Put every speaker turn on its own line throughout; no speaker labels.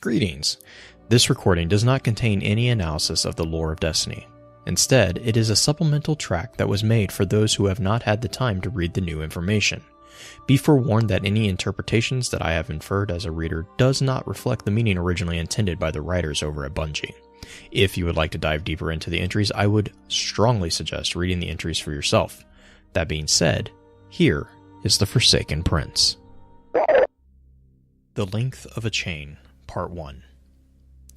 Greetings. This recording does not contain any analysis of the lore of Destiny. Instead, it is a supplemental track that was made for those who have not had the time to read the new information. Be forewarned that any interpretations that I have inferred as a reader does not reflect the meaning originally intended by the writers over at Bungie. If you would like to dive deeper into the entries, I would strongly suggest reading the entries for yourself. That being said, here is The Forsaken Prince. The Length of a Chain, Part 1.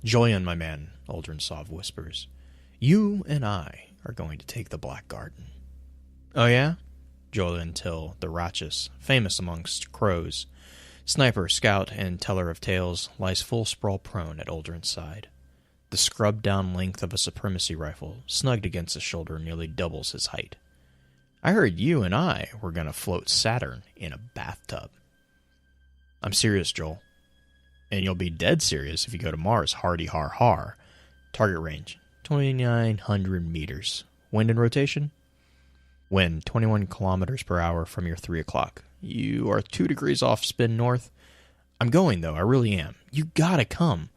Jolyon, my man, Uldren Sov whispers. You and I are going to take the Black Garden. Oh yeah? Jolyon Till, the Ratchus, famous amongst crows, sniper, scout, and teller of tales, lies full sprawl prone at Uldren's side. The scrubbed-down length of a supremacy rifle, snugged against his shoulder, nearly doubles his height. I heard you and I were going to float Saturn in a bathtub. I'm serious, Joel. And you'll be dead serious if you go to Mars, hardy har har. Target range, 2,900 meters. Wind and rotation? Wind, 21 kilometers per hour from your 3 o'clock. You are 2 degrees off spin north. I'm going, though. I really am. You gotta come.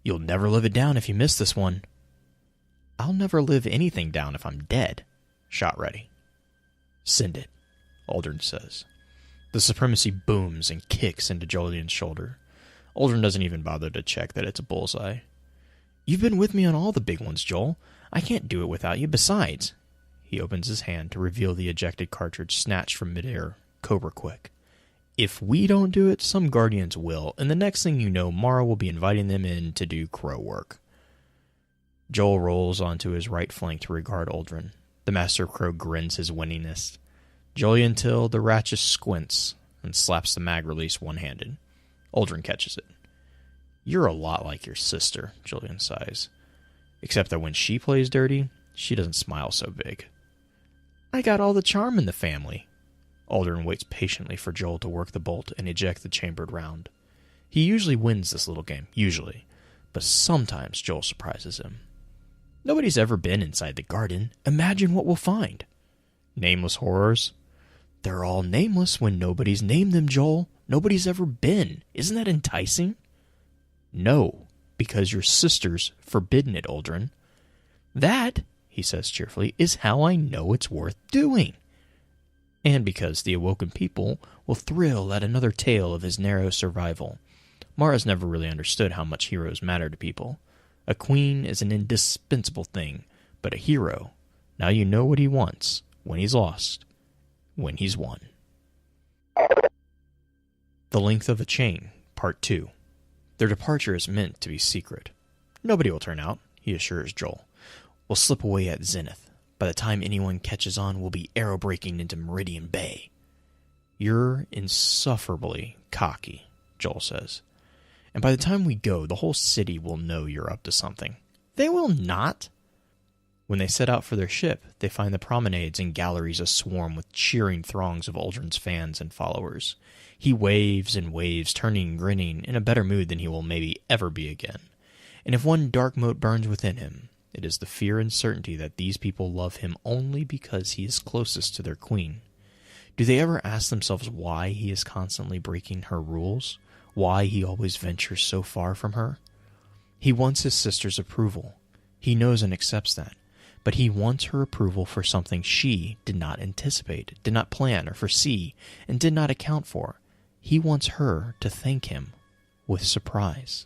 You'll never live it down if you miss this one. I'll never live anything down if I'm dead. Shot ready. Send it, Uldren says. The supremacy booms and kicks into Jolyon's shoulder. Uldren doesn't even bother to check that it's a bullseye. You've been with me on all the big ones, Joel. I can't do it without you. Besides, he opens his hand to reveal the ejected cartridge snatched from midair, cobra quick. If we don't do it, some Guardians will, and the next thing you know, Mara will be inviting them in to do crow work. Joel rolls onto his right flank to regard Uldren. The Master Crow grins his winningness. Jolyon Till, the Ratchus, squints and slaps the mag release one-handed. Uldren catches it. You're a lot like your sister, Jolyon sighs. Except that when she plays dirty, she doesn't smile so big. I got all the charm in the family. Uldren waits patiently for Joel to work the bolt and eject the chambered round. He usually wins this little game, but sometimes Joel surprises him. Nobody's ever been inside the garden. Imagine what we'll find. Nameless horrors? They're all nameless when nobody's named them, Joel. Nobody's ever been. Isn't that enticing? No, because your sister's forbidden it, Uldren. That, he says cheerfully, is how I know it's worth doing. And because the awoken people will thrill at another tale of his narrow survival. Mara's never really understood how much heroes matter to people. A queen is an indispensable thing, but a hero, now you know what he wants, when he's lost, when he's won. The Length of a Chain, Part 2. Their departure is meant to be secret. Nobody will turn out, he assures Joel. We'll slip away at zenith. By the time anyone catches on, we'll be aerobraking into Meridian Bay. You're insufferably cocky, Joel says. And by the time we go, the whole city will know you're up to something. They will not. When they set out for their ship, they find the promenades and galleries aswarm with cheering throngs of Uldren's fans and followers. He waves and waves, turning and grinning, in a better mood than he will maybe ever be again. And if one dark mote burns within him, it is the fear and certainty that these people love him only because he is closest to their queen. Do they ever ask themselves why he is constantly breaking her rules? Why he always ventures so far from her? He wants his sister's approval. He knows and accepts that. But he wants her approval for something she did not anticipate, did not plan or foresee, and did not account for. He wants her to thank him with surprise.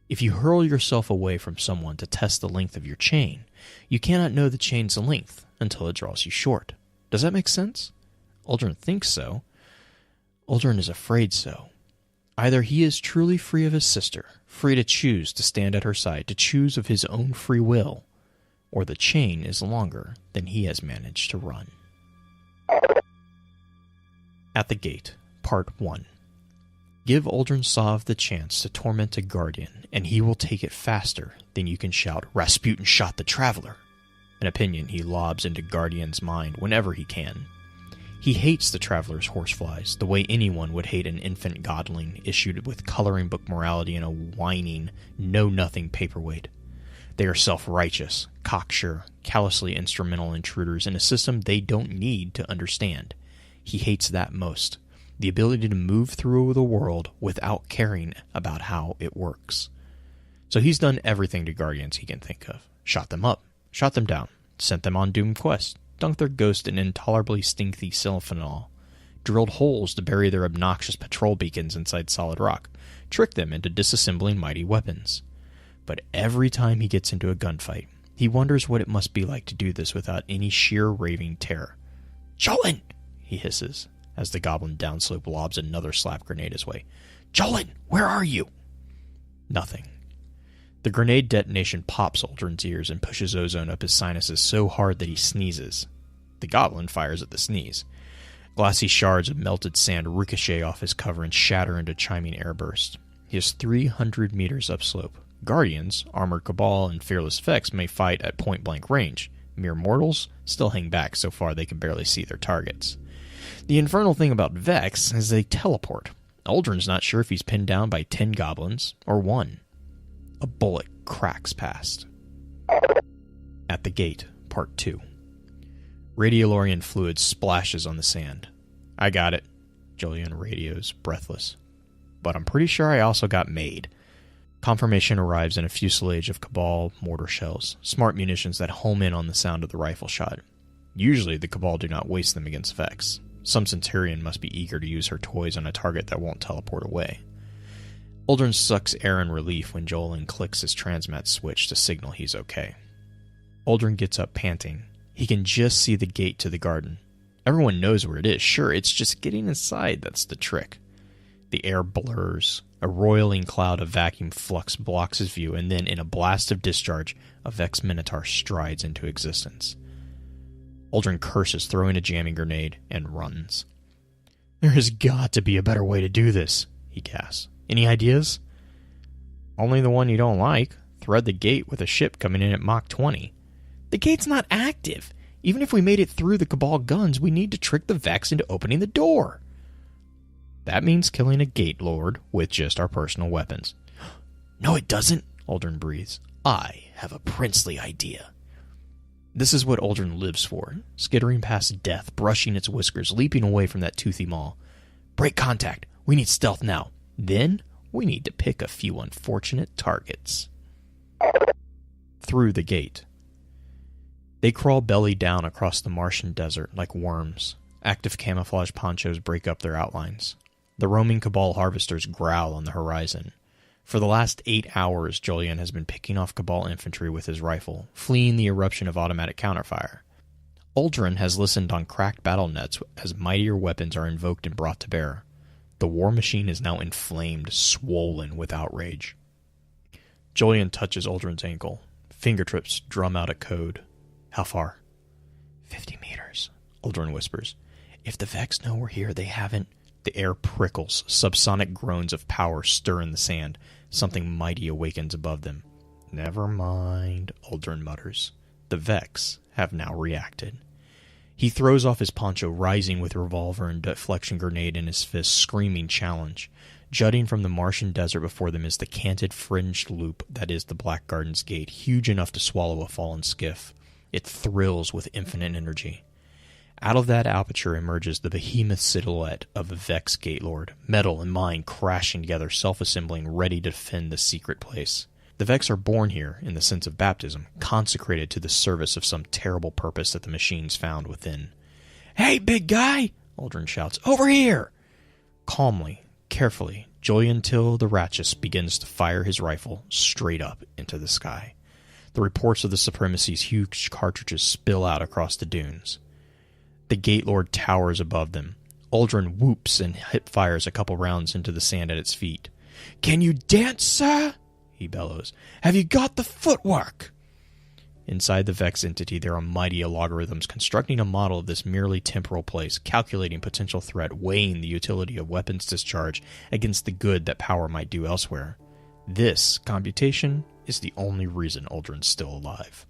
If you hurl yourself away from someone to test the length of your chain, you cannot know the chain's length until it draws you short. Does that make sense? Uldren thinks so. Uldren is afraid so. Either he is truly free of his sister, free to choose to stand at her side, to choose of his own free will, or the chain is longer than he has managed to run. At the Gate, Part 1. Give Uldren Sov the chance to torment a Guardian, and he will take it faster than you can shout, Rasputin shot the Traveler, an opinion he lobs into Guardian's mind whenever he can. He hates the Traveler's horseflies, the way anyone would hate an infant godling issued with coloring book morality in a whining, know-nothing paperweight. They are self-righteous, cocksure, callously instrumental intruders in a system they don't need to understand. He hates that most. the ability to move through the world without caring about how it works. So he's done everything to Guardians he can think of. Shot them up, shot them down, sent them on doomed quests, dunked their ghost in intolerably stinky silphenol, drilled holes to bury their obnoxious patrol beacons inside solid rock, tricked them into disassembling mighty weapons. But every time he gets into a gunfight, he wonders what it must be like to do this without any sheer raving terror. "Jolyon!" he hisses, as the goblin downslope lobs another slap grenade his way. "Jolyon, where are you?" Nothing. The grenade detonation pops Uldren's ears and pushes ozone up his sinuses so hard that he sneezes. The goblin fires at the sneeze. Glassy shards of melted sand ricochet off his cover and shatter into chiming airbursts. He is 300 meters upslope. Guardians, armored Cabal, and fearless Vex may fight at point-blank range. Mere mortals still hang back so far they can barely see their targets. The infernal thing about Vex is they teleport. Uldren's not sure if he's pinned down by 10 goblins or 1. A bullet cracks past. At the gate, Part 2. Radiolorian fluid splashes on the sand. "I got it," Jolyon radios, breathless. "But I'm pretty sure I also got made." Confirmation arrives in a fuselage of Cabal mortar shells, smart munitions that home in on the sound of the rifle shot. Usually the Cabal do not waste them against Vex. Some Centurion must be eager to use her toys on a target that won't teleport away. Uldren sucks air in relief when Jolyon clicks his transmat switch to signal he's okay. Uldren gets up panting. He can just see the gate to the garden. Everyone knows where it is. Sure, it's just getting inside that's the trick. The air blurs. A roiling cloud of vacuum flux blocks his view, and then, in a blast of discharge, a Vex Minotaur strides into existence. Uldren curses, throwing a jamming grenade, and runs. "There has got to be a better way to do this," he gasps. "Any ideas?" "Only the one you don't like. Thread the gate with a ship coming in at Mach 20. "The gate's not active. Even if we made it through the Cabal guns, we need to trick the Vex into opening the door." "That means killing a gate lord with just our personal weapons." "No, it doesn't," Uldren breathes. "I have a princely idea." This is what Uldren lives for, skittering past death, brushing its whiskers, leaping away from that toothy maw. "Break contact. We need stealth now. Then we need to pick a few unfortunate targets." Through the gate. They crawl belly down across the Martian desert like worms. Active camouflage ponchos break up their outlines. The roaming Cabal harvesters growl on the horizon. For the last 8 hours, Jolyon has been picking off Cabal infantry with his rifle, fleeing the eruption of automatic counterfire. Uldren has listened on cracked battle nets as mightier weapons are invoked and brought to bear. The war machine is now inflamed, swollen with outrage. Jolyon touches Uldren's ankle. Fingertips drum out a code. "How far?" 50 meters, Uldren whispers. "If the Vex know we're here, they haven't..." The air prickles. Subsonic groans of power stir in the sand. Something mighty awakens above them. "Never mind," Uldren mutters. The Vex have now reacted. He throws off his poncho, rising with revolver and deflection grenade in his fist, screaming challenge. Jutting from the Martian desert before them is the canted fringed loop that is the Black Garden's gate, huge enough to swallow a fallen skiff. It thrills with infinite energy. Out of that aperture emerges the behemoth silhouette of a Vex Gatelord, metal and mind crashing together, self-assembling, ready to defend the secret place. The Vex are born here, in the sense of baptism, consecrated to the service of some terrible purpose that the machines found within. "Hey, big guy!" Uldren shouts. "Over here!" Calmly, carefully, Jolyon Till the Ratchus begins to fire his rifle straight up into the sky. The reports of the Supremacy's huge cartridges spill out across the dunes. The Gatelord towers above them. Uldren whoops and hip-fires a couple rounds into the sand at its feet. "Can you dance, sir?" he bellows. "Have you got the footwork?" Inside the Vex entity, there are mighty algorithms constructing a model of this merely temporal place, calculating potential threat, weighing the utility of weapons discharge against the good that power might do elsewhere. This computation is the only reason Uldren's still alive.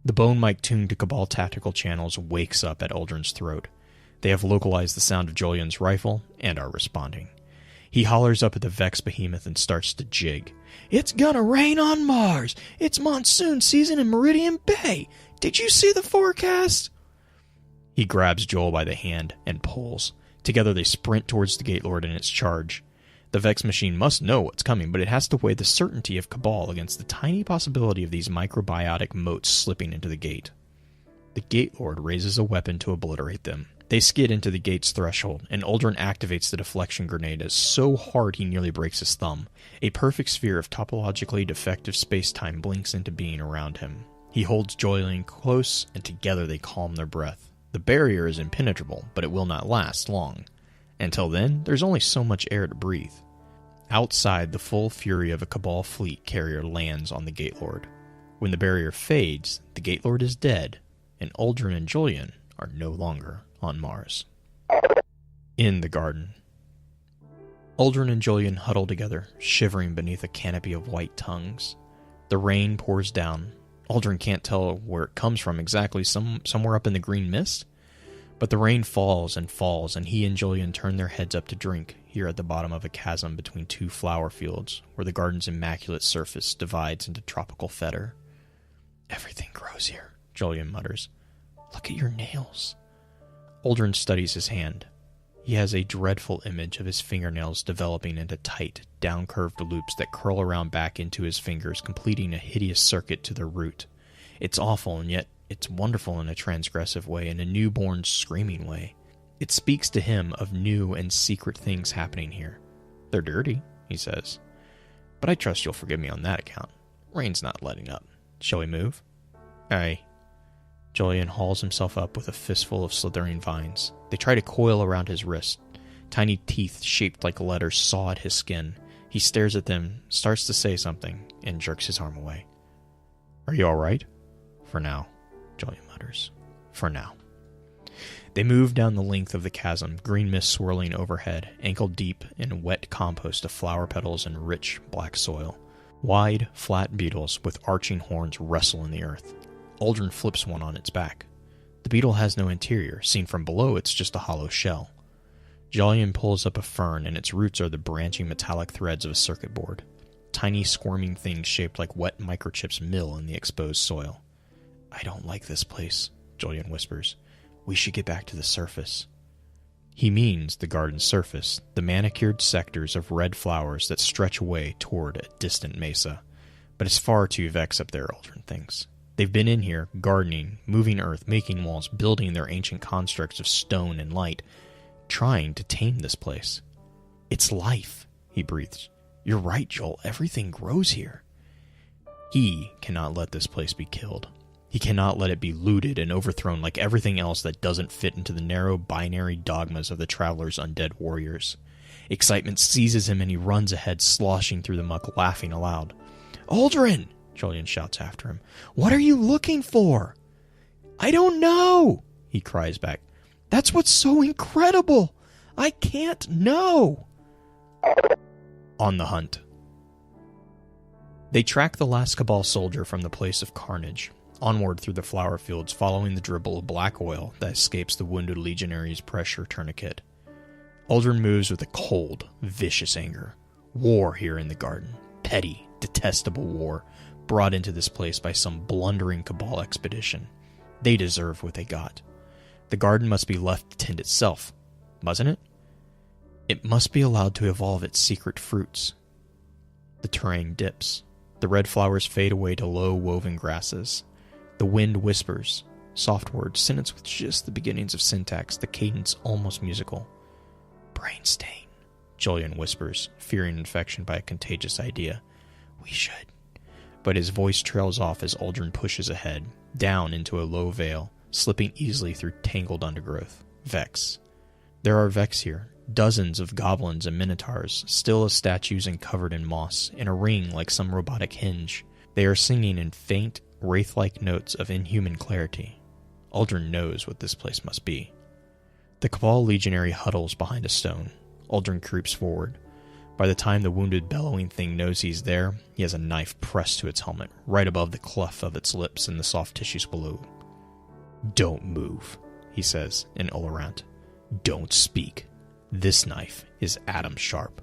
The bone mic tuned to Cabal tactical channels wakes up at Uldren's throat. They have localized the sound of Jolyon's rifle and are responding. He hollers up at the Vex behemoth and starts to jig. "It's gonna rain on Mars! It's monsoon season in Meridian Bay! Did you see the forecast?" He grabs Joel by the hand and pulls. Together they sprint towards the Gate Lord and its charge. The Vex machine must know what's coming, but it has to weigh the certainty of Cabal against the tiny possibility of these microbiotic motes slipping into the gate. The Gate Lord raises a weapon to obliterate them. They skid into the gate's threshold, and Uldren activates the deflection grenade as so hard he nearly breaks his thumb. A perfect sphere of topologically defective space-time blinks into being around him. He holds Jolyon close, and together they calm their breath. The barrier is impenetrable, but it will not last long. Until then, there's only so much air to breathe. Outside, the full fury of a Cabal fleet carrier lands on the Gate Lord. When the barrier fades, the Gate Lord is dead, and Uldren and Jolyon are no longer on Mars. In the garden. Uldren and Jolyon huddle together, shivering beneath a canopy of white tongues. The rain pours down. Uldren can't tell where it comes from exactly, somewhere up in the green mist. But the rain falls, and he and Jolyon turn their heads up to drink, here at the bottom of a chasm between two flower fields, where the garden's immaculate surface divides into tropical fetor. "Everything grows here," Jolyon mutters. "Look at your nails." Uldren studies his hand. He has a dreadful image of his fingernails developing into tight, down-curved loops that curl around back into his fingers, completing a hideous circuit to their root. It's awful, and yet it's wonderful in a transgressive way, in a newborn, screaming way. It speaks to him of new and secret things happening here. "They're dirty," he says. "But I trust you'll forgive me on that account. Rain's not letting up. Shall we move?" "Aye." Jolyon hauls himself up with a fistful of slithering vines. They try to coil around his wrist. Tiny teeth shaped like letters saw at his skin. He stares at them, starts to say something, and jerks his arm away. "Are you all right?" "For now," Jolyon mutters. "For now." They move down the length of the chasm, green mist swirling overhead, ankle deep in wet compost of flower petals and rich black soil. Wide, flat beetles with arching horns wrestle in the earth. Uldren flips one on its back. The beetle has no interior. Seen from below, it's just a hollow shell. Jolyon pulls up a fern, and its roots are the branching metallic threads of a circuit board. Tiny squirming things shaped like wet microchips mill in the exposed soil. "I don't like this place," Jolyon whispers. "We should get back to the surface." He means the garden's surface, the manicured sectors of red flowers that stretch away toward a distant mesa. But it's far too Vex up there, Uldren thinks. They've been in here, gardening, moving earth, making walls, building their ancient constructs of stone and light, trying to tame this place. "It's life," he breathes. "You're right, Joel. Everything grows here." He cannot let this place be killed. He cannot let it be looted and overthrown like everything else that doesn't fit into the narrow binary dogmas of the Traveler's undead warriors. Excitement seizes him and he runs ahead, sloshing through the muck, laughing aloud. "Uldren!" Jolyon shouts after him. "What are you looking for?" "I don't know," he cries back. "That's what's so incredible. I can't know." On the hunt. They track the last Cabal soldier from the place of carnage, onward through the flower fields, following the dribble of black oil that escapes the wounded legionary's pressure tourniquet. Uldren moves with a cold, vicious anger. War here in the garden. Petty, detestable war, brought into this place by some blundering Cabal expedition. They deserve what they got. The garden must be left to tend itself, mustn't it? It must be allowed to evolve its secret fruits. The terrain dips. The red flowers fade away to low woven grasses. The wind whispers, soft words, sentenced with just the beginnings of syntax, the cadence almost musical. "Brain stain," Jolyon whispers, fearing infection by a contagious idea. "We should." But his voice trails off as Uldren pushes ahead, down into a low vale, slipping easily through tangled undergrowth. Vex. There are Vex here, dozens of goblins and minotaurs, still as statues and covered in moss, in a ring like some robotic hinge. They are singing in faint, wraith-like notes of inhuman clarity. Uldren knows what this place must be. The Cabal legionary huddles behind a stone. Uldren creeps forward. By the time the wounded, bellowing thing knows he's there, he has a knife pressed to its helmet, right above the cleft of its lips and the soft tissues below. "Don't move," he says in Olorant. "Don't speak. This knife is atom sharp."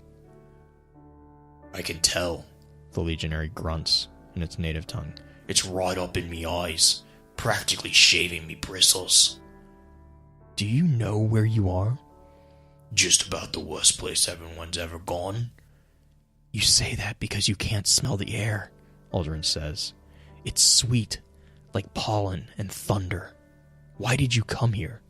"I can tell,"
the legionary grunts in its native tongue.
"It's right up in me eyes, practically shaving me bristles."
"Do you know where you are?"
Just about the worst place everyone's ever gone.
You say that because you can't smell the air, Aldrin says. It's sweet, like pollen and thunder. Why did you come here?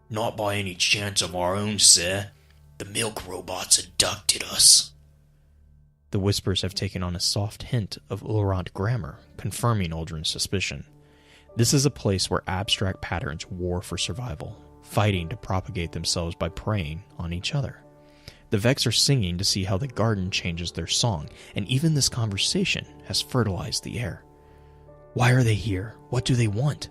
Not by any chance of our own, sir. The milk robots abducted us.
The whispers have taken on a soft hint of Ulrant grammar, confirming Aldrin's suspicion. This is a place where abstract patterns war for survival, fighting to propagate themselves by preying on each other. The Vex are singing to see how the garden changes their song, and even this conversation has fertilized the air. Why are they here? What do they want?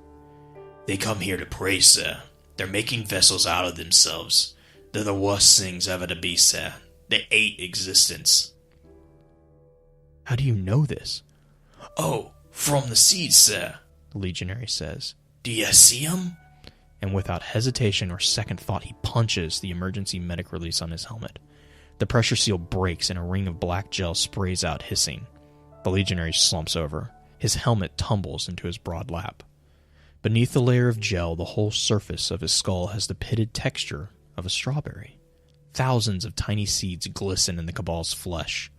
They come here to pray, sir. They're making vessels out of themselves. They're the worst things ever to be, sir. They hate existence.
How do you know this?
Oh, from the seeds, sir,
The legionary says.
Do you see 'em?
And without hesitation or second thought, he punches the emergency medic release on his helmet. The pressure seal breaks and a ring of black gel sprays out, hissing. The legionary slumps over. His helmet tumbles into his broad lap. Beneath the layer of gel, the whole surface of his skull has the pitted texture of a strawberry. Thousands of tiny seeds glisten in the Cabal's flesh.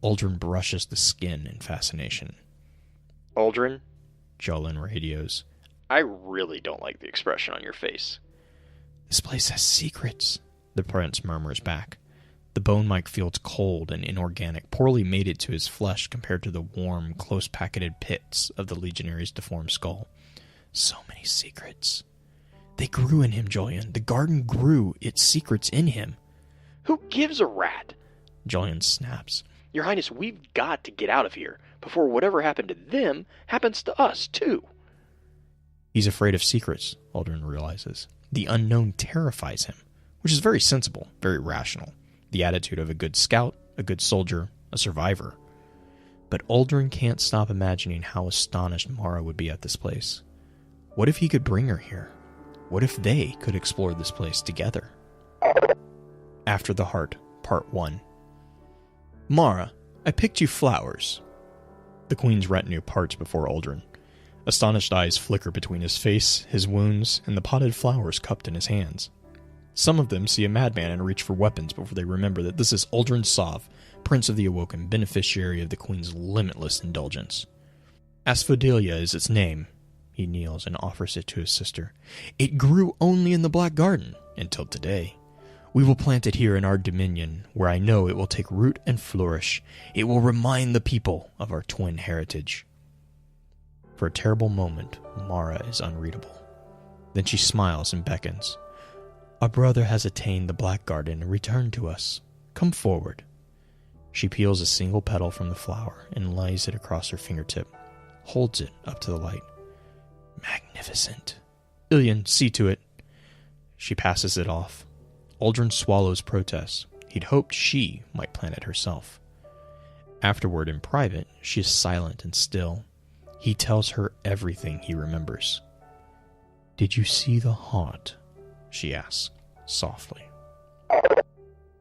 Aldrin brushes the skin in fascination.
Aldrin,
Jolyon radios.
I really don't like the expression on your face.
This place has secrets, the prince murmurs back. The bone mic feels cold and inorganic, poorly mated to his flesh compared to the warm, close-packeted pits of the legionary's deformed skull. So many secrets. They grew in him, Jolyon. The garden grew its secrets in him.
Who gives a rat?
Jolyon snaps.
Your Highness, we've got to get out of here before whatever happened to them happens to us, too.
He's afraid of secrets, Aldrin realizes. The unknown terrifies him, which is very sensible, very rational. The attitude of a good scout, a good soldier, a survivor. But Aldrin can't stop imagining how astonished Mara would be at this place. What if he could bring her here? What if they could explore this place together? After the Heart, Part 1. Mara, I picked you flowers. The Queen's retinue parts before Aldrin. Astonished eyes flicker between his face, his wounds, and the potted flowers cupped in his hands. Some of them see a madman and reach for weapons before they remember that this is Aldrin Sov, Prince of the Awoken, beneficiary of the Queen's limitless indulgence. Asphodelia is its name. He kneels and offers it to his sister. It grew only in the Black Garden, until today. We will plant it here in our dominion, where I know it will take root and flourish. It will remind the people of our twin heritage. For a terrible moment, Mara is unreadable. Then she smiles and beckons. Our brother has attained the Black Garden and returned to us. Come forward. She peels a single petal from the flower and lays it across her fingertip, holds it up to the light. Magnificent. Ilian, see to it. She passes it off. Aldrin swallows protest. He'd hoped she might plant it herself. Afterward, in private, she is silent and still. He tells her everything he remembers. Did you see the heart? She asks, softly.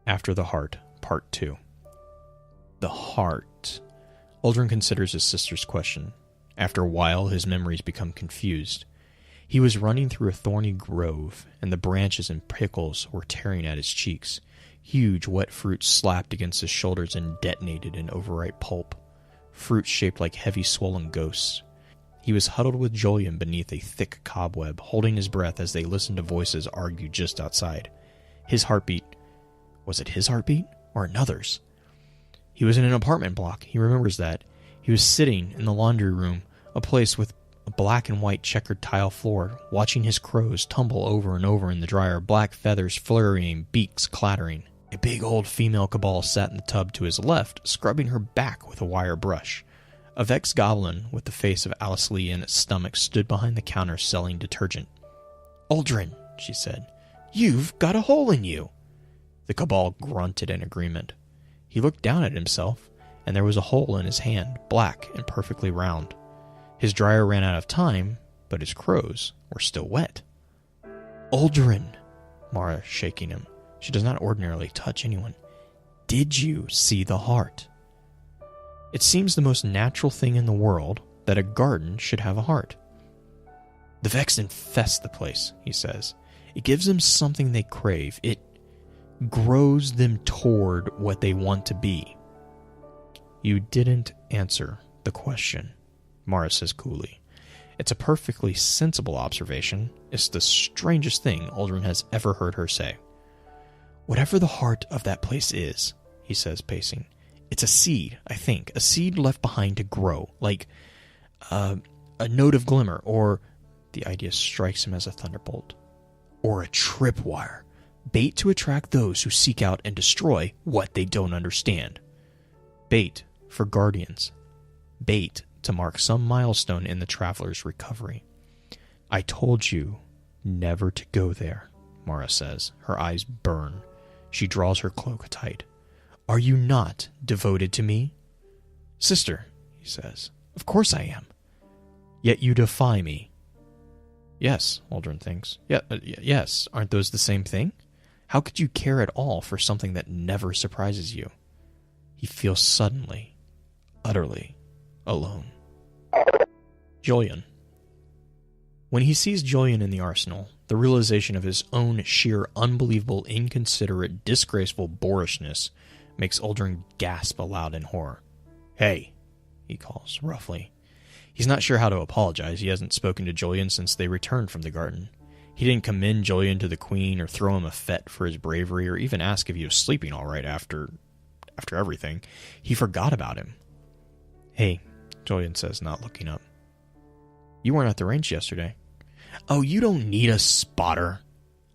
After the Heart, Part 2. The heart. Aldrin considers his sister's question. After a while, his memories become confused. He was running through a thorny grove, and the branches and prickles were tearing at his cheeks. Huge wet fruit slapped against his shoulders and detonated in overripe pulp. Fruit shaped like heavy swollen ghosts. He was huddled with Jolyon beneath a thick cobweb, holding his breath as they listened to voices argue just outside. His heartbeat. Was it his heartbeat or another's? He was in an apartment block. He remembers that. He was sitting in the laundry room, a place with a black and white checkered tile floor, watching his crows tumble over and over in the dryer, black feathers flurrying, beaks clattering. A big old female Cabal sat in the tub to his left, scrubbing her back with a wire brush. A Vex goblin with the face of Alice Lee in its stomach stood behind the counter selling detergent. Aldrin, she said, you've got a hole in you. The Cabal grunted in agreement. He looked down at himself, and there was a hole in his hand, black and perfectly round. His dryer ran out of time, but his crows were still wet. Aldrin, Mara shaking him. She does not ordinarily touch anyone. Did you see the heart? It seems the most natural thing in the world that a garden should have a heart. The Vex infest the place, he says. It gives them something they crave. It grows them toward what they want to be. You didn't answer the question, Mara says coolly. It's a perfectly sensible observation. It's the strangest thing Aldrin has ever heard her say. Whatever the heart of that place is, he says, pacing, it's a seed, I think. A seed left behind to grow, like a note of glimmer, or, the idea strikes him as a thunderbolt, or a tripwire, bait to attract those who seek out and destroy what they don't understand. Bait for guardians. Bait to mark some milestone in the traveler's recovery. I told you never to go there, Mara says. Her eyes burn. She draws her cloak tight. Are you not devoted to me? Sister, he says, of course I am. Yet you defy me. Yes, Aldrin thinks. Yes, aren't those the same thing? How could you care at all for something that never surprises you? He feels suddenly, utterly alone. Jolyon. When he sees Jolyon in the arsenal, the realization of his own sheer, unbelievable, inconsiderate, disgraceful boorishness makes Aldrin gasp aloud in horror. Hey, he calls, roughly. He's not sure how to apologize. He hasn't spoken to Jolyon since they returned from the garden. He didn't commend Jolyon to the Queen or throw him a fete for his bravery or even ask if he was sleeping all right after everything. He forgot about him. Hey, Jolyon says, not looking up. You weren't at the range yesterday. Oh, you don't need a spotter,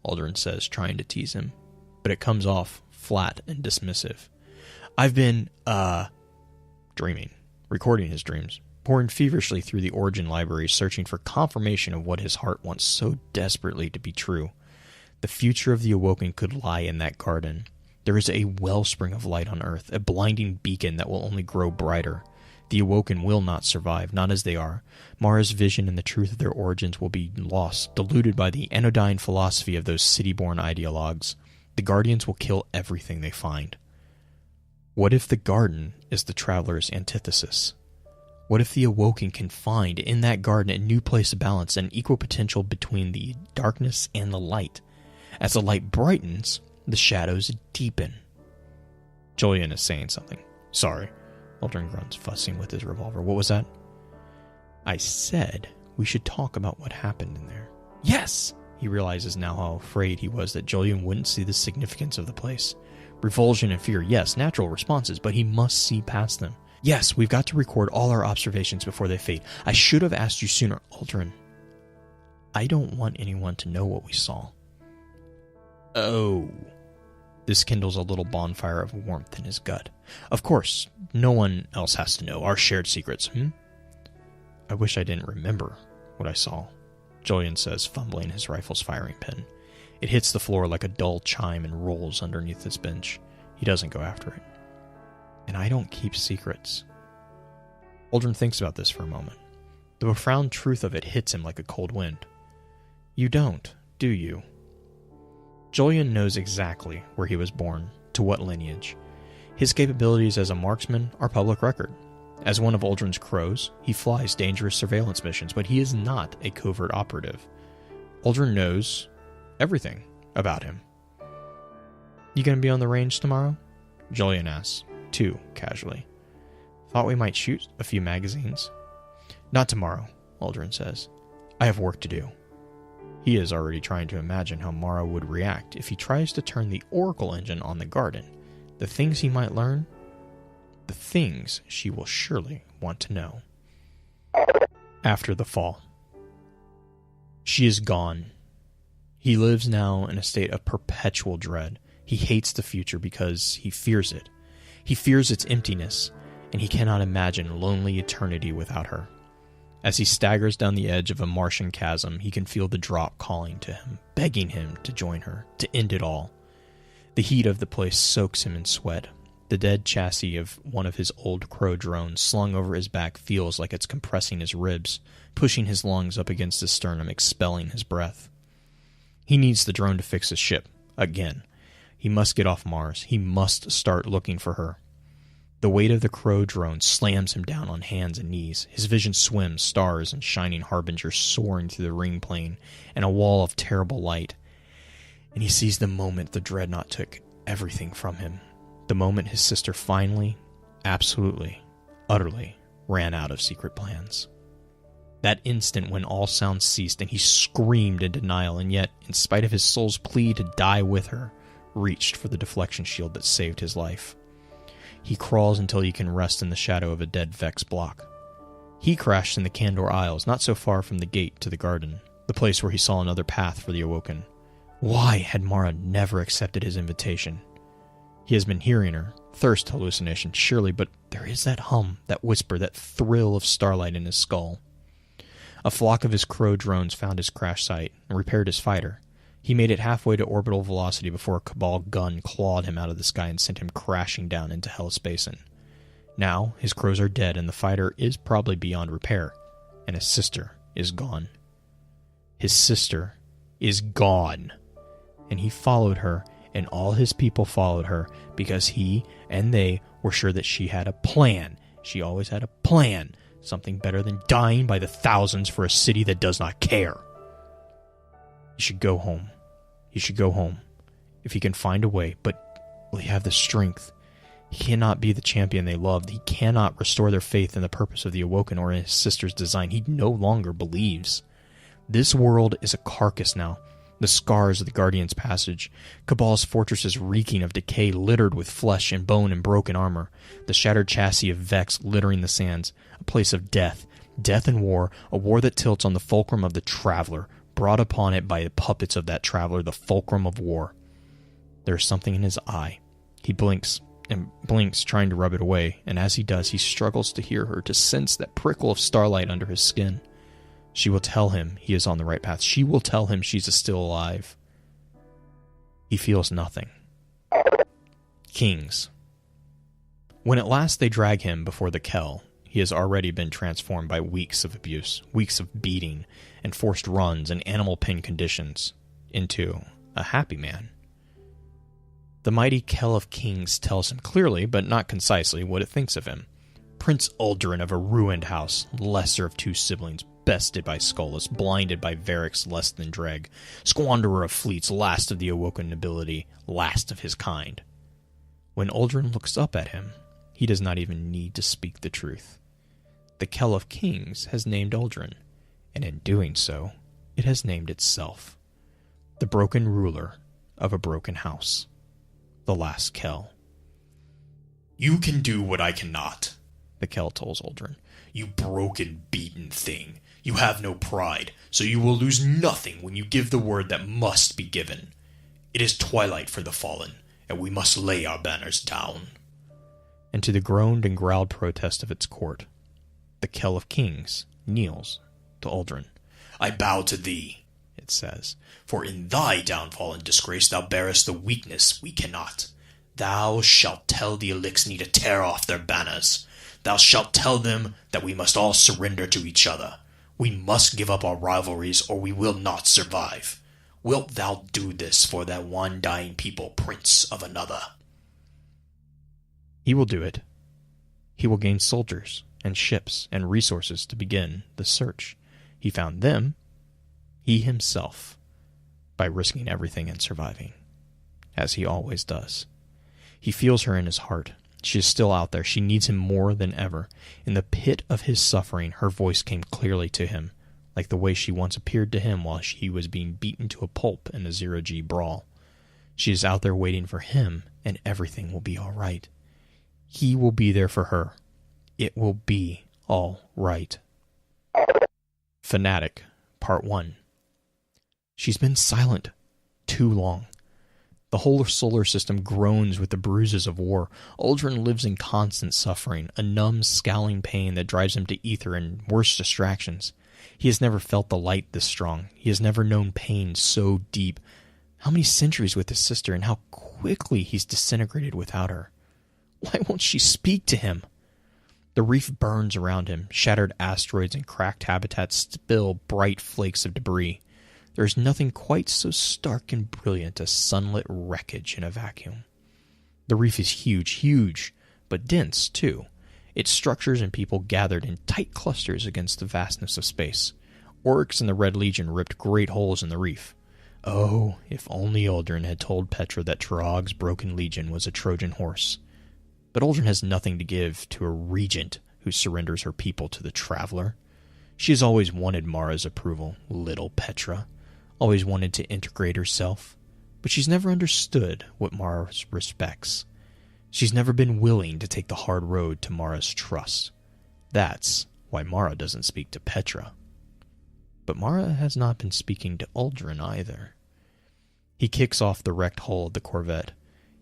Aldrin says, trying to tease him. But it comes off flat and dismissive. I've been, dreaming, recording his dreams, pouring feverishly through the Origin library, searching for confirmation of what his heart wants so desperately to be true. The future of the Awoken could lie in that garden. There is a wellspring of light on Earth, a blinding beacon that will only grow brighter. The Awoken will not survive, not as they are. Mara's vision and the truth of their origins will be lost, diluted by the anodyne philosophy of those city-born ideologues. The Guardians will kill everything they find. What if the garden is the traveler's antithesis? What if the Awoken can find in that garden a new place of balance and equal potential between the darkness and the light? As the light brightens, the shadows deepen. Jolyon is saying something. Sorry. Aldrin grunts, fussing with his revolver. What was that? I said we should talk about what happened in there. Yes! He realizes now how afraid he was that Jolyon wouldn't see the significance of the place. Revulsion and fear, yes, natural responses, but he must see past them. Yes, we've got to record all our observations before they fade. I should have asked you sooner, Aldrin. I don't want anyone to know what we saw. Oh. This kindles a little bonfire of warmth in his gut. Of course, no one else has to know our shared secrets, I wish I didn't remember what I saw, Jolyon says, fumbling his rifle's firing pin. It hits the floor like a dull chime and rolls underneath his bench. He doesn't go after it. And I don't keep secrets. Aldrin thinks about this for a moment. The profound truth of it hits him like a cold wind. You don't, do you? Jolyon knows exactly where he was born, to what lineage. His capabilities as a marksman are public record. As one of Aldrin's crows, he flies dangerous surveillance missions, but he is not a covert operative. Aldrin knows everything about him. You gonna be on the range tomorrow? Jolyon asks, too casually. Thought we might shoot a few magazines. Not tomorrow, Aldrin says. I have work to do. He is already trying to imagine how Mara would react if he tries to turn the Oracle engine on the garden. The things he might learn, the things she will surely want to know. After the fall. She is gone. He lives now in a state of perpetual dread. He hates the future because he fears it. He fears its emptiness, and he cannot imagine lonely eternity without her. As he staggers down the edge of a Martian chasm, he can feel the drop calling to him, begging him to join her, to end it all. The heat of the place soaks him in sweat. The dead chassis of one of his old crow drones slung over his back feels like it's compressing his ribs, pushing his lungs up against his sternum, expelling his breath. He needs the drone to fix his ship, again. He must get off Mars. He must start looking for her. The weight of the crow drone slams him down on hands and knees. His vision swims, stars and shining harbingers soaring through the ring plane, and a wall of terrible light. And he sees the moment the dreadnought took everything from him the moment his sister finally, absolutely, utterly ran out of secret plans. That instant when all sound ceased and he screamed in denial, and yet, in spite of his soul's plea to die with her, reached for the deflection shield that saved his life. He crawls until he can rest in the shadow of a dead Vex block. He crashed in the Candor Isles, not so far from the gate to the garden, the place where he saw another path for the Awoken. Why had Mara never accepted his invitation? He has been hearing her, thirst hallucination, surely, but there is that hum, that whisper, that thrill of starlight in his skull. A flock of his crow drones found his crash site and repaired his fighter. He made it halfway to orbital velocity before a Cabal gun clawed him out of the sky and sent him crashing down into Hellas Basin. Now, his crows are dead and the fighter is probably beyond repair, and his sister is gone. His sister is gone. And he followed her, and all his people followed her, because he and they were sure that she had a plan. She always had a plan. Something better than dying by the thousands for a city that does not care. He should go home. He should go home. If he can find a way, but will he have the strength? He cannot be the champion they loved. He cannot restore their faith in the purpose of the Awoken or in his sister's design. He no longer believes. This world is a carcass now. The scars of the Guardian's passage. Cabal's fortress is reeking of decay, littered with flesh and bone and broken armor. The shattered chassis of Vex littering the sands. A place of death. Death and war. A war that tilts on the fulcrum of the Traveler, brought upon it by the puppets of that Traveler, the fulcrum of war. There is something in his eye. He blinks and blinks, trying to rub it away, and as he does, he struggles to hear her, to sense that prickle of starlight under his skin. She will tell him he is on the right path. She will tell him she's still alive. He feels nothing. Kings. When at last they drag him before the Kell, he has already been transformed by weeks of abuse, weeks of beating, and forced runs and animal pen conditions, into a happy man. The mighty Kell of Kings tells him clearly, but not concisely, what it thinks of him. Prince Uldren of a ruined house, lesser of two siblings, bested by Skolas, blinded by Varric's less than Dreg, squanderer of fleets, last of the Awoken nobility, last of his kind. When Uldren looks up at him, he does not even need to speak the truth. The Kell of Kings has named Uldren, and in doing so, it has named itself. The broken ruler of a broken house. The last Kell.
You can do what I cannot,
the Kell tells Uldren.
You broken, beaten thing. You have no pride, so you will lose nothing when you give the word that must be given. It is twilight for the fallen, and we must lay our banners down.
And to the groaned and growled protest of its court, the Kell of Kings kneels to Uldren.
I bow to thee, it says, for in thy downfall and disgrace thou bearest the weakness we cannot. Thou shalt tell the Elixni to tear off their banners. Thou shalt tell them that we must all surrender to each other. We must give up our rivalries, or we will not survive. Wilt thou do this for that one dying people, prince of another?
He will do it. He will gain soldiers and ships and resources to begin the search. He found them, he himself, by risking everything and surviving, as he always does. He feels her in his heart. She is still out there. She needs him more than ever. In the pit of his suffering, her voice came clearly to him, like the way she once appeared to him while he was being beaten to a pulp in a zero-G brawl. She is out there waiting for him, and everything will be all right. He will be there for her. It will be all right. Fanatic, Part 1. She's been silent too long. The whole solar system groans with the bruises of war. Uldren lives in constant suffering, a numb, scowling pain that drives him to ether and worse distractions. He has never felt the light this strong. He has never known pain so deep. How many centuries with his sister, and how quickly he's disintegrated without her. Why won't she speak to him? The reef burns around him. Shattered asteroids and cracked habitats spill bright flakes of debris. There is nothing quite so stark and brilliant as sunlit wreckage in a vacuum. The reef is huge, but dense, too. Its structures and people gathered in tight clusters against the vastness of space. Orcs and the Red Legion ripped great holes in the reef. Oh, if only Uldren had told Petra that Trog's broken legion was a Trojan horse. But Uldren has nothing to give to a regent who surrenders her people to the traveler. She has always wanted Mara's approval, little Petra. Always wanted to integrate herself. But she's never understood what Mara respects. She's never been willing to take the hard road to Mara's trust. That's why Mara doesn't speak to Petra. But Mara has not been speaking to Uldren either. He kicks off the wrecked hull of the Corvette.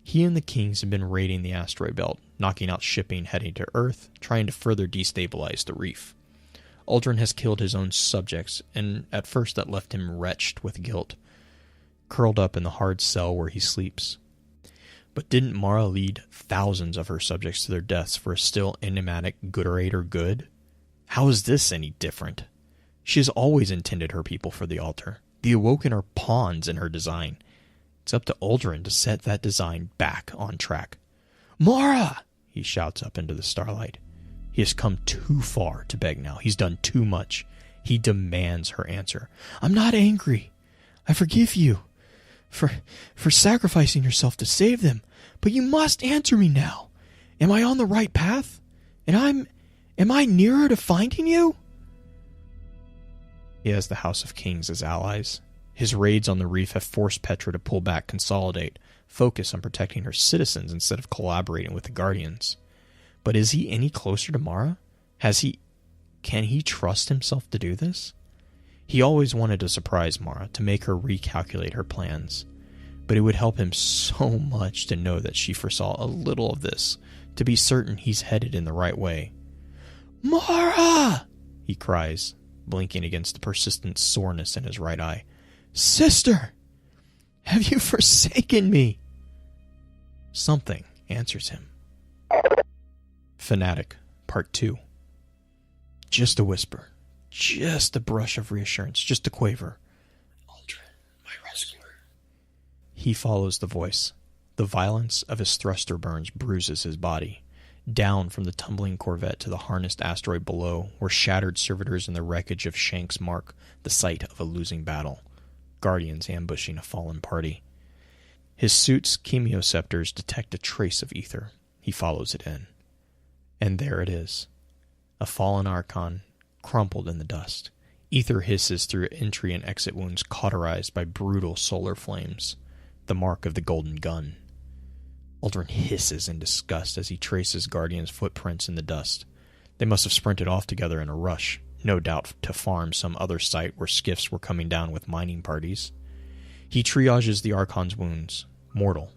He and the Kings have been raiding the asteroid belt, knocking out shipping heading to Earth, trying to further destabilize the reef. Uldren has killed his own subjects, and at first that left him wretched with guilt, curled up in the hard cell where he sleeps. But didn't Mara lead thousands of her subjects to their deaths for a still enigmatic gooder good? How is this any different? She has always intended her people for the altar. The Awoken are pawns in her design. It's up to Uldren to set that design back on track. "Mara!" he shouts up into the starlight. He has come too far to beg now. He's done too much. He demands her answer. "I'm not angry. I forgive you for sacrificing yourself to save them. But you must answer me now. Am I on the right path? And am I nearer to finding you?" He has the House of Kings as allies. His raids on the reef have forced Petra to pull back, consolidate, focus on protecting her citizens instead of collaborating with the Guardians. But is he any closer to Mara? Can he trust himself to do this? He always wanted to surprise Mara, to make her recalculate her plans. But it would help him so much to know that she foresaw a little of this, to be certain he's headed in the right way. "Mara!" he cries, blinking against the persistent soreness in his right eye. "Sister! Have you forsaken me?" Something answers him. Fanatic, Part 2. Just a whisper. Just a brush of reassurance. Just a quaver.
"Uldren, my rescuer."
He follows the voice. The violence of his thruster burns bruises his body. Down from the tumbling Corvette to the harnessed asteroid below, where shattered servitors and the wreckage of Shanks mark the site of a losing battle. Guardians ambushing a fallen party. His suit's chemioceptors detect a trace of ether. He follows it in. And there it is. A fallen Archon, crumpled in the dust. Ether hisses through entry and exit wounds cauterized by brutal solar flames. The mark of the golden gun. Uldren hisses in disgust as he traces Guardian's footprints in the dust. They must have sprinted off together in a rush, no doubt to farm some other site where skiffs were coming down with mining parties. He triages the Archon's wounds. Mortal.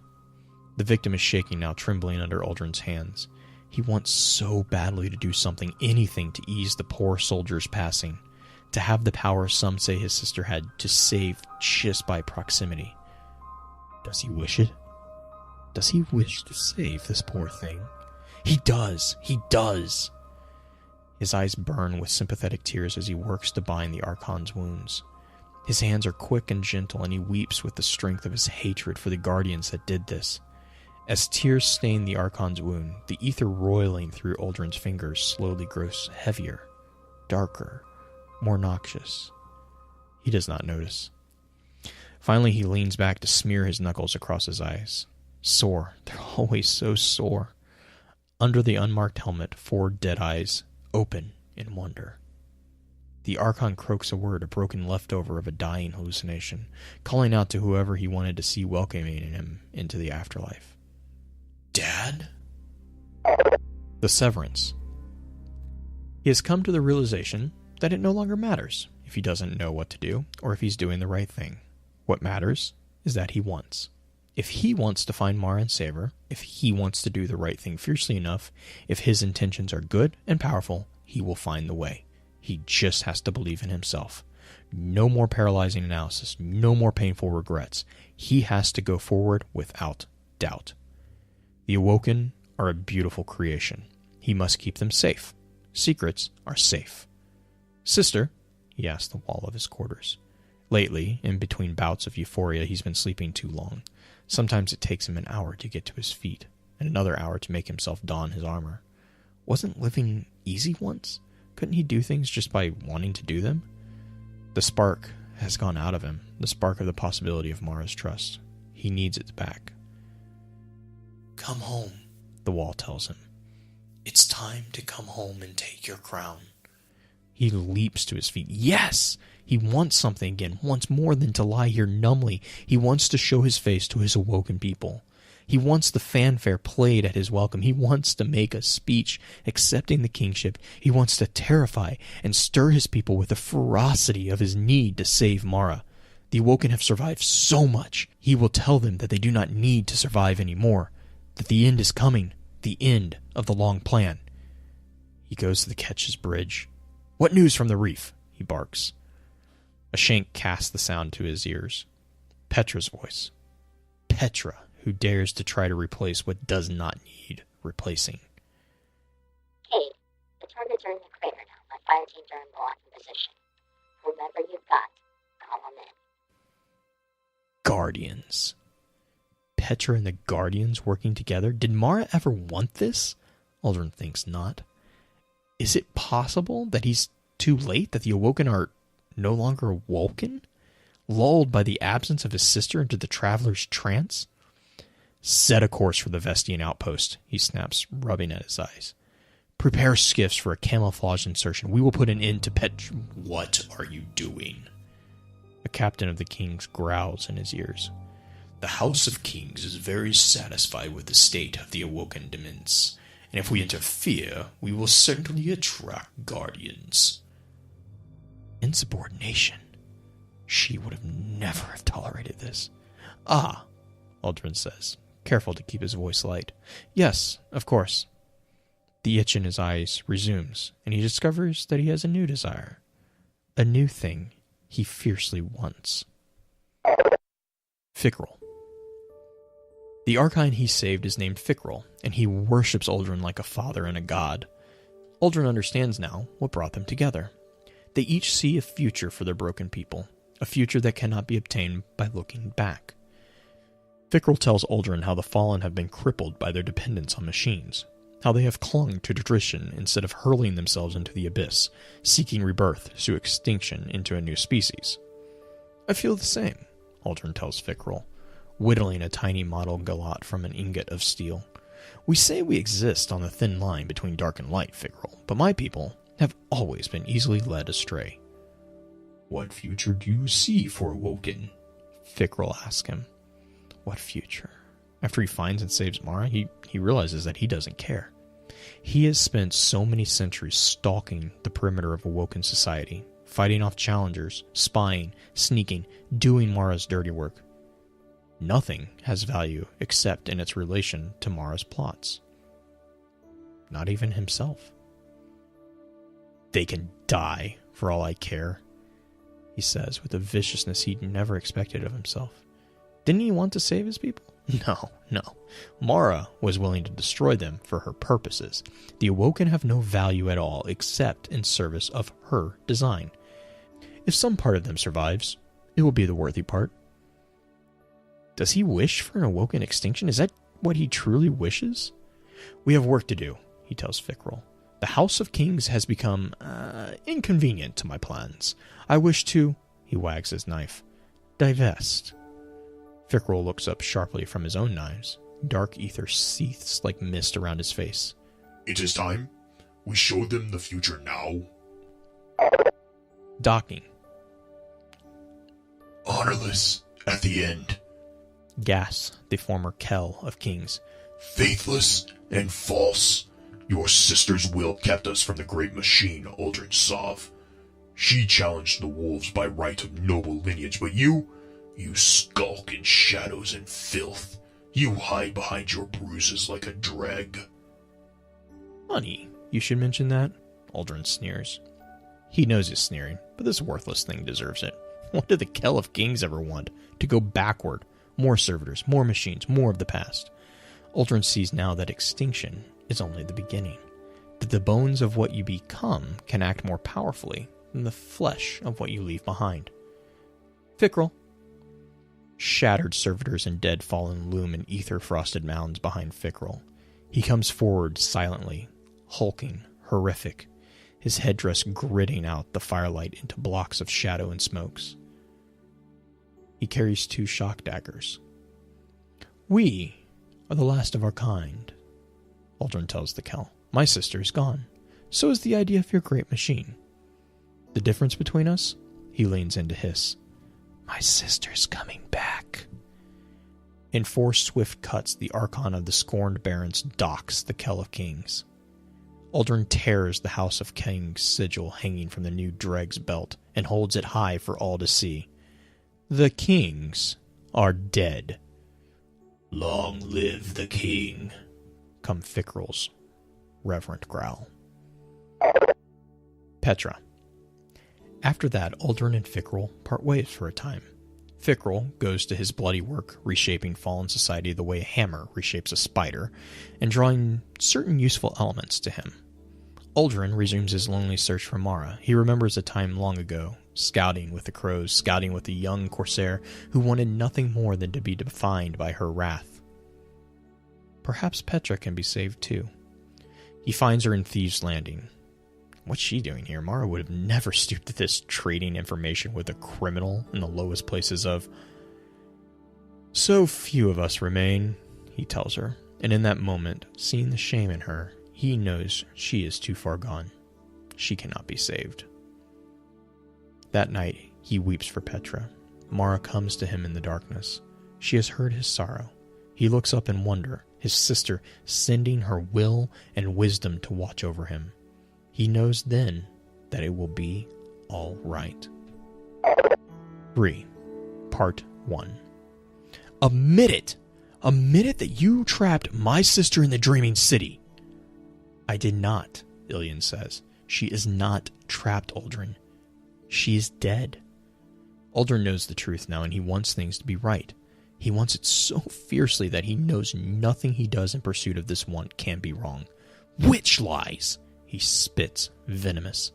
The victim is shaking now, trembling under Uldren's hands. He wants so badly to do something, anything to ease the poor soldier's passing. To have the power some say his sister had to save just by proximity. Does he wish it? Does he wish to save this poor thing? He does! He does! His eyes burn with sympathetic tears as he works to bind the Archon's wounds. His hands are quick and gentle, and he weeps with the strength of his hatred for the Guardians that did this. As tears stain the Archon's wound, the ether roiling through Uldren's fingers slowly grows heavier, darker, more noxious. He does not notice. Finally, he leans back to smear his knuckles across his eyes. Sore. They're always so sore. Under the unmarked helmet, 4 dead eyes open in wonder. The Archon croaks a word, a broken leftover of a dying hallucination, calling out to whoever he wanted to see welcoming him into the afterlife.
"Dad?"
The Severance. He has come to the realization that it no longer matters if he doesn't know what to do or if he's doing the right thing. What matters is that he wants. If he wants to find Mara and save her, if he wants to do the right thing fiercely enough, if his intentions are good and powerful, he will find the way. He just has to believe in himself. No more paralyzing analysis, no more painful regrets. He has to go forward without doubt. The Awoken are a beautiful creation. He must keep them safe. Secrets are safe. "Sister," he asked the wall of his quarters. Lately, in between bouts of euphoria, he's been sleeping too long. Sometimes it takes him an hour to get to his feet, and another hour to make himself don his armor. Wasn't living easy once? Couldn't he do things just by wanting to do them? The spark has gone out of him, the spark of the possibility of Mara's trust. He needs it back.
Come home,
The wall tells him.
it's time to come home and take your crown.
He leaps to his feet. Yes! He wants something again, wants more than to lie here numbly. He wants to show his face to his awoken people. He wants the fanfare played at his welcome. He wants to make a speech accepting the kingship. He wants to terrify and stir his people with the ferocity of his need to save Mara. The Awoken have survived so much. He will tell them that they do not need to survive anymore, that the end is coming, the end of the long plan. He goes to the Ketch's bridge. What news from the reef? He barks. A shank casts the sound to his ears. Petra's voice. Petra, who dares to try to replace what does not need replacing.
Kate, the targets are in the crater now. My fire teams are in blocking position. Whomever you've got, call them in.
Guardians. Petra and the Guardians working together? Did Mara ever want this? Aldrin thinks not. Is it possible that he's too late, that the Awoken are no longer awoken? Lulled by the absence of his sister into the traveler's trance? Set a course for the Vestian outpost, he snaps, rubbing at his eyes. Prepare skiffs for a camouflage insertion. We will put an end to Petra.
What are you doing?
A captain of the Kings growls in his ears.
The House of Kings is very satisfied with the state of the Awoken Demons, and if we interfere, we will certainly attract Guardians.
Insubordination. She would have never have tolerated this. Ah, Aldrin says, careful to keep his voice light. Yes, of course. The itch in his eyes resumes, and he discovers that he has a new desire. A new thing he fiercely wants. Fikrul. The Archine he saved is named Fikrul, and he worships Aldrin like a father and a god. Aldrin understands now what brought them together. They each see a future for their broken people, a future that cannot be obtained by looking back. Fikrul tells Aldrin how the Fallen have been crippled by their dependence on machines, how they have clung to tradition instead of hurling themselves into the abyss, seeking rebirth through extinction into a new species. I feel the same, Aldrin tells Fikrul, whittling a tiny model galat from an ingot of steel. We say we exist on the thin line between dark and light, Fikrul, but my people have always been easily led astray.
What future do you see for Awoken?
Fikrul asks him. What future? After he finds and saves Mara, he realizes that he doesn't care. He has spent so many centuries stalking the perimeter of Awoken society, fighting off challengers, spying, sneaking, doing Mara's dirty work. Nothing has value except in its relation to Mara's plots. Not even himself. They can die, for all I care, he says with a viciousness he'd never expected of himself. Didn't he want to save his people? No. Mara was willing to destroy them for her purposes. The Awoken have no value at all except in service of her design. If some part of them survives, it will be the worthy part. Does he wish for an Awoken extinction? Is that what he truly wishes? We have work to do, he tells Fikrul. The House of Kings has become inconvenient to my plans. I wish to, he wags his knife, divest. Fikrul looks up sharply from his own knives. Dark ether seethes like mist around his face.
It is time. We show them the future now.
Docking.
Honorless at the end.
Gasps the former Kell of Kings.
Faithless and false. Your sister's will kept us from the great machine, Aldrin Sov. She challenged the wolves by right of noble lineage, but you skulk in shadows and filth. You hide behind your bruises like a dreg.
Funny, you should mention that, Aldrin sneers. He knows he's sneering, but this worthless thing deserves it. What did the Kell of Kings ever want? To go backward. More servitors, more machines, more of the past. Aldrin sees now that extinction is only the beginning. That the bones of what you become can act more powerfully than the flesh of what you leave behind. Fikrul. Shattered servitors and dead fallen loom in ether-frosted mounds behind Fikrul. He comes forward silently, hulking, horrific, his headdress gritting out the firelight into blocks of shadow and smokes. He carries 2 shock daggers. "We are the last of our kind," Uldren tells the Kell. "My sister is gone. So is the idea of your great machine. The difference between us?" He leans in to hiss. "My sister's coming back." In 4 swift cuts, the Archon of the Scorned Barons docks the Kell of Kings. Uldren tears the House of Kings sigil hanging from the new Dreg's belt and holds it high for all to see. The kings are dead.
"Long live the king,"
come Fikrul's reverent growl. Petra. After that, Uldren and Fikrul part ways for a time. Fikrul goes to his bloody work, reshaping fallen society the way a hammer reshapes a spider, and drawing certain useful elements to him. Uldren resumes his lonely search for Mara. He remembers a time long ago, scouting with the crows, scouting with a young corsair who wanted nothing more than to be defined by her wrath. Perhaps Petra can be saved too. He finds her in Thieves' Landing. What's she doing here? Mara would have never stooped to this, trading information with a criminal in the lowest places of... "So few of us remain," he tells her, and in that moment, seeing the shame in her, he knows she is too far gone. She cannot be saved. That night, he weeps for Petra. Mara comes to him in the darkness. She has heard his sorrow. He looks up in wonder, his sister sending her will and wisdom to watch over him. He knows then that it will be all right. 3. Part 1. "Admit it! Admit it that you trapped my sister in the Dreaming City." "I did not," Jolyon says. "She is not trapped, Uldren. She is dead." Uldren knows the truth now, and he wants things to be right. He wants it so fiercely that he knows nothing he does in pursuit of this want can be wrong. "Witch lies!" He spits, venomous.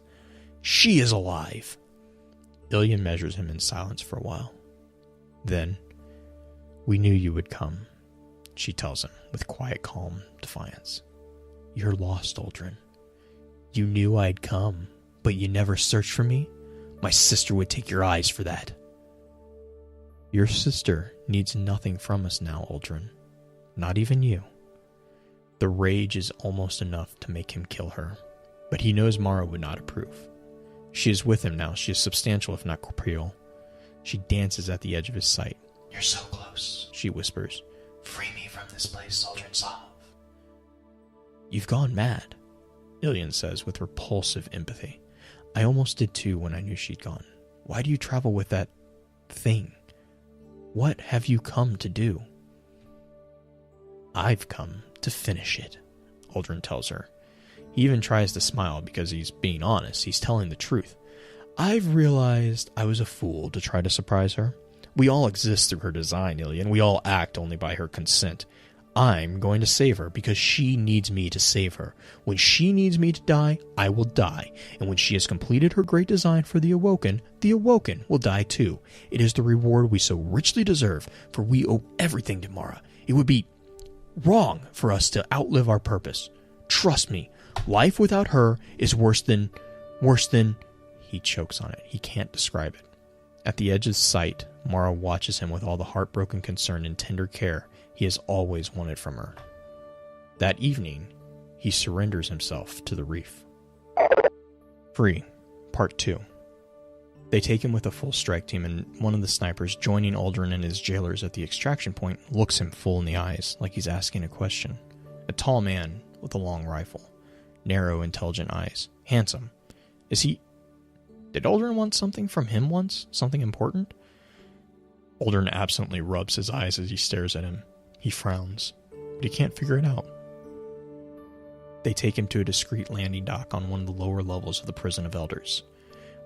"She is alive." Jolyon measures him in silence for a while. Then, "We knew you would come," she tells him with quiet, calm defiance. "You're lost, Uldren. You knew I'd come, but you never searched for me? My sister would take your eyes for that." "Your sister needs nothing from us now, Uldren. Not even you." The rage is almost enough to make him kill her, but he knows Mara would not approve. She is with him now. She is substantial, if not corporeal. She dances at the edge of his sight.
"You're so close,"
she whispers.
"Free me from this place, Uldren Sov."
"You've gone mad," Jolyon says with repulsive empathy. "I almost did too when I knew she'd gone. Why do you travel with that thing? What have you come to do?" "I've come to finish it," Uldren tells her. He even tries to smile because he's being honest. He's telling the truth. "I've realized I was a fool to try to surprise her. We all exist through her design, Jolyon. We all act only by her consent. I'm going to save her because she needs me to save her. When she needs me to die, I will die. And when she has completed her great design for the Awoken will die too. It is the reward we so richly deserve, for we owe everything to Mara. It would be wrong for us to outlive our purpose. Trust me, life without her is worse than... He chokes on it. He can't describe it. At the edge of sight, Mara watches him with all the heartbroken concern and tender care he has always wanted from her. That evening, he surrenders himself to the reef. Free, Part 2. They take him with a full strike team, and one of the snipers, joining Uldren and his jailers at the extraction point, looks him full in the eyes, like he's asking a question. A tall man with a long rifle. Narrow, intelligent eyes. Handsome. Did Uldren want something from him once? Something important? Uldren absently rubs his eyes as he stares at him. He frowns, but he can't figure it out. They take him to a discreet landing dock on one of the lower levels of the Prison of Elders.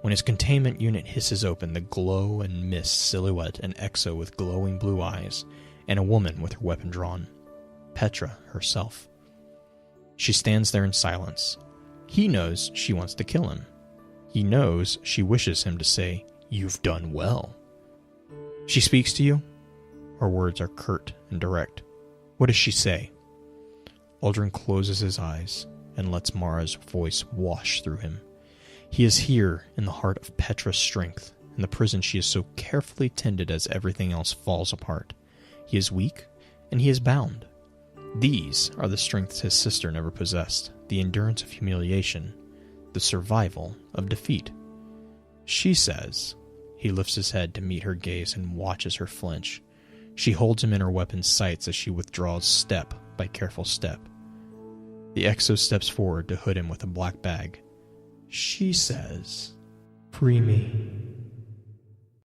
When his containment unit hisses open, the glow and mist silhouette an Exo with glowing blue eyes, and a woman with her weapon drawn. Petra herself. She stands there in silence. He knows she wants to kill him. He knows she wishes him to say, "You've done well." She speaks to you? Her words are curt and direct. What does she say? Uldren closes his eyes and lets Mara's voice wash through him. He is here in the heart of Petra's strength in the prison she has so carefully tended as everything else falls apart. He is weak, and he is bound. These are the strengths his sister never possessed, the endurance of humiliation, the survival of defeat. She says. He lifts his head to meet her gaze and watches her flinch. She holds him in her weapon's sights as she withdraws step by careful step. The Exo steps forward to hood him with a black bag. She says, "Free me."